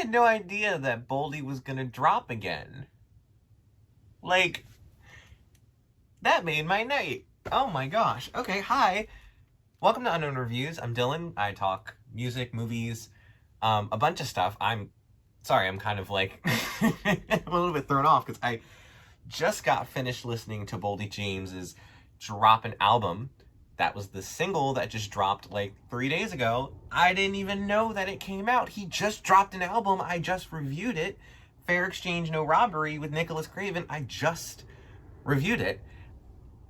had no idea that Boldy was gonna drop again. Like, that made my night. Oh my gosh. Okay, hi. Welcome to Unknown Reviews. I'm Dylan. I talk music, movies, a bunch of stuff. I'm sorry, I'm kind of like a little bit thrown off because I just got finished listening to Boldy James's Drop an Album. That was the single that just dropped like 3 days ago. I didn't even know that it came out. He just dropped an album. I just reviewed it. Fair Exchange, No Robbery with Nicholas Craven. I just reviewed it.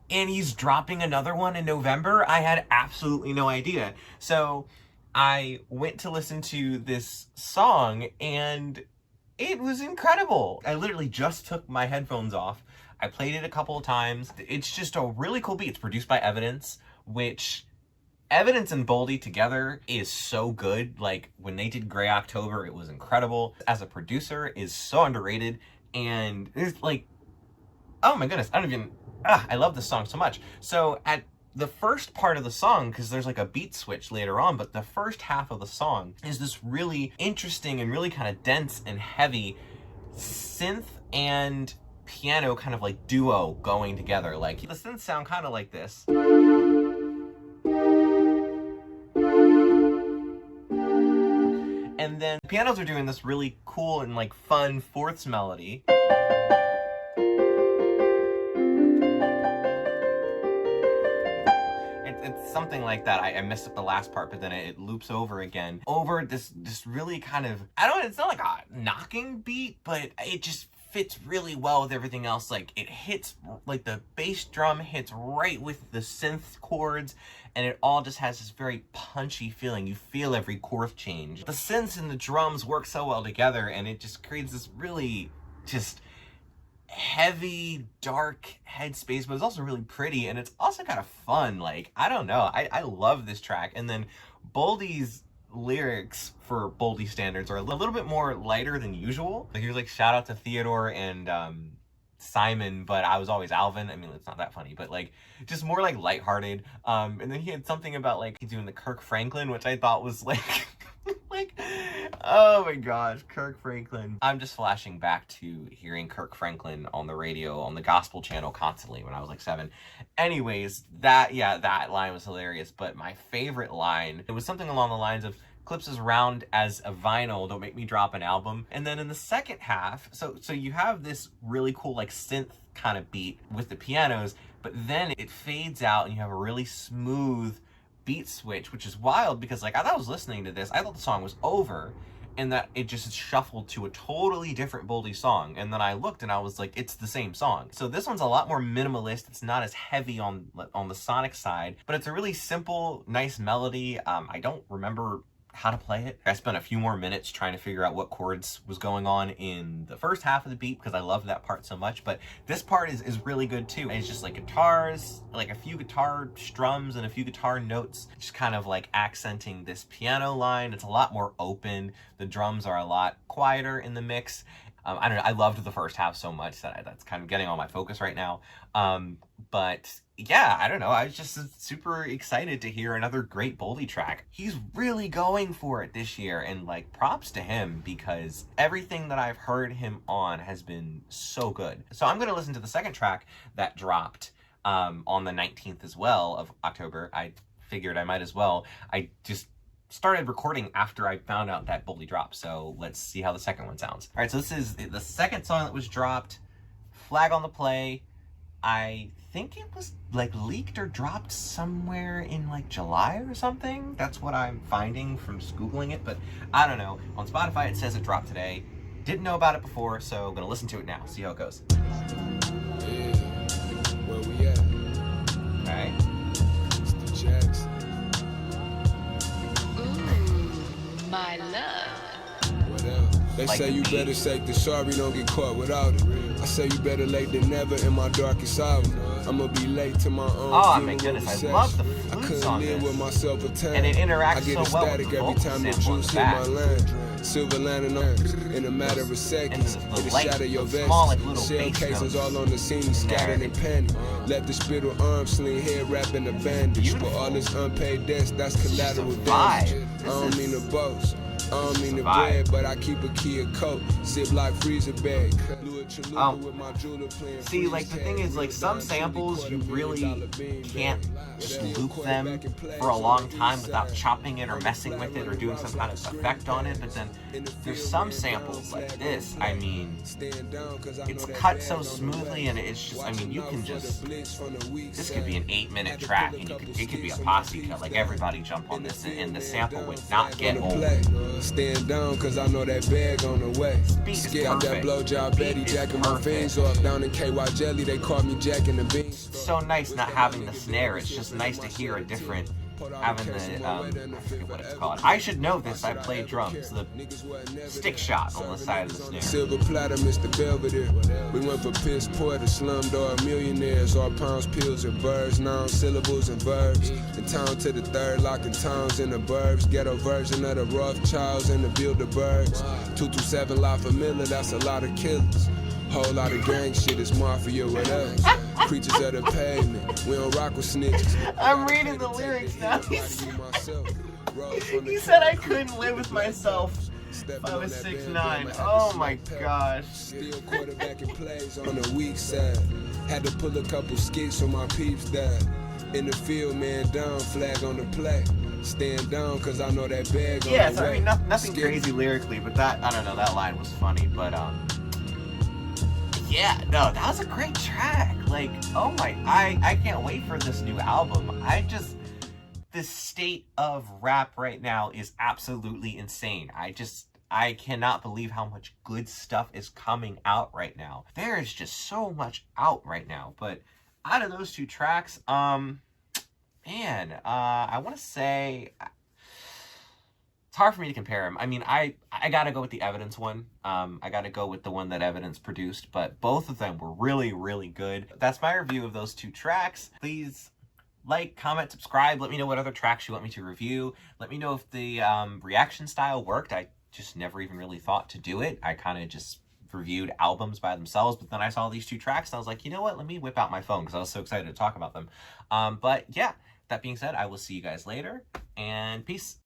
And he's dropping another one in November. I had absolutely no idea. So I went to listen to this song and it was incredible. I literally just took my headphones off. I played it a couple of times. It's just a really cool beat. It's produced by Evidence, which Evidence and Boldy together is so good. Like when they did Grey October, it was incredible. As a producer, is so underrated. And it's like, oh my goodness, I love this song so much. So at the first part of the song, because there's like a beat switch later on, but the first half of the song is this really interesting and really kind of dense and heavy synth and piano kind of like duo going together. Like the synths sound kind of like this. And then the pianos are doing this really cool and like fun fourths melody. It's something like that. I messed up the last part, but then it loops over again. Over this really kind of, it's not like a knocking beat, but it just fits really well with everything else. Like it hits, like the bass drum hits right with the synth chords, and it all just has this very punchy feeling. You feel every chord change. The synths and the drums work so well together, and it just creates this really just heavy, dark headspace, but it's also really pretty, and it's also kind of fun. Like, I don't know. I love this track. And then Boldy's lyrics for Boldy standards are a little bit more lighter than usual. Like, here's like, shout out to Theodore and Simon, but I was always Alvin. I mean, it's not that funny, but like, just more like lighthearted. And then he had something about like doing the Kirk Franklin, which I thought was like, like, oh my gosh, Kirk Franklin. I'm just flashing back to hearing Kirk Franklin on the radio, on the gospel channel constantly when I was like 7. Anyways, that line was hilarious. But my favorite line, it was something along the lines of, clips as round as a vinyl, don't make me drop an album. And then in the second half, so you have this really cool like synth kind of beat with the pianos, but then it fades out and you have a really smooth beat switch, which is wild because like, as I was listening to this, I thought the song was over and that it just shuffled to a totally different Boldy song. And then I looked and I was like, it's the same song. So this one's a lot more minimalist. It's not as heavy on the sonic side, but it's a really simple, nice melody. I don't remember how to play it. I spent a few more minutes trying to figure out what chords was going on in the first half of the beat because I love that part so much, but this part is really good too. And it's just like guitars, like a few guitar strums and a few guitar notes, just kind of like accenting this piano line. It's a lot more open. The drums are a lot quieter in the mix. I don't know, I loved the first half so much that that's kind of getting all my focus right now. But yeah, I don't know, I was just super excited to hear another great Boldy track. He's really going for it this year, and like, props to him because everything that I've heard him on has been so good. So I'm gonna listen to the second track that dropped on the 19th as well of October. I figured I might as well. I just started recording after I found out that Boldy dropped, so let's see how the second one sounds. All right, so this is the second song that was dropped, Flag on the Play. I think it was like leaked or dropped somewhere in like July or something. That's what I'm finding from Googling it, but I don't know. On Spotify, it says it dropped today. Didn't know about it before, so I'm gonna listen to it now, see how it goes. Yeah, where we at? All right. It's the Jacks. My love. What else? They Like say the you beat. better say the sorry, don't get caught without it. I say you better late than never in my darkest hour. I'ma be late to my own Oh my funeral goodness, I reception. love the I flutes couldn't on live this. with myself a time. And it interacts I get so well with ecstatic the every vocal time the sample in juice the hit my back. line. Silver lining on in a matter of seconds. And the It'll light, shatter your the vest. small, like, little Shell bass cases notes all on the scene, scattered in panic. Let the spittle arm sling, head wrapped in a bandage. Beautiful. But all this unpaid debts, that's collateral It's a vibe. damage. I don't mean to boast. I don't mean to Survive. brag, but I keep a key of coke, sip like freezer bag. See, like, the thing is, like, some samples, you really can't just loop them for a long time without chopping it or messing with it or doing some kind of effect on it, but then there's some samples like this, I mean, it's cut so smoothly, and it's just, I mean, you can just, this could be an 8-minute track, and it could be a posse cut, like, everybody jump on this, and the sample would not get old. Stand down, cause I know that bag on the way. Scared that blowjob Betty jacking my fins off. Down in KY Jelly, they caught me jacking the beans. It's so nice not having the snare. It's just nice to hear a different, having the, I forget what it's called. I should know this, I play drums. The stick shot on the side of the snare. Silver platter, Mr. Belvedere. We went for piss poor to slumdog millionaires. All pounds, pills, and birds. Non-syllables and verbs. In town to the third, locking towns in the burbs. Ghetto version of the Rothschilds and the Bilderbergs. 227 La Familia, that's a lot of killers. Whole lot of gang shit, is mafia with us. Creatures of the pavement, we don't rock with snitches. I'm reading the lyrics now. He said I couldn't live with myself if I was 6'9". Oh my gosh. Still quarterbacking plays on the weak side. Had to pull a couple skits on my peeps died. In the field, man down, flag on the play. Stand down, cause I know that bag on Yeah, the so I way. mean, nothing crazy lyrically, but that, I don't know, that line was funny, but yeah, no, that was a great track. Like, oh my, I can't wait for this new album. The state of rap right now is absolutely insane. I cannot believe how much good stuff is coming out right now. There is just so much out right now. But out of those two tracks, man, I want to say, it's hard for me to compare them. I mean, I gotta go with the Evidence one. I gotta go with the one that Evidence produced, but both of them were really, really good. That's my review of those two tracks. Please like, comment, subscribe. Let me know what other tracks you want me to review. Let me know if the reaction style worked. I just never even really thought to do it. I kind of just reviewed albums by themselves, but then I saw these two tracks and I was like, you know what? Let me whip out my phone because I was so excited to talk about them. But yeah, that being said, I will see you guys later, and peace.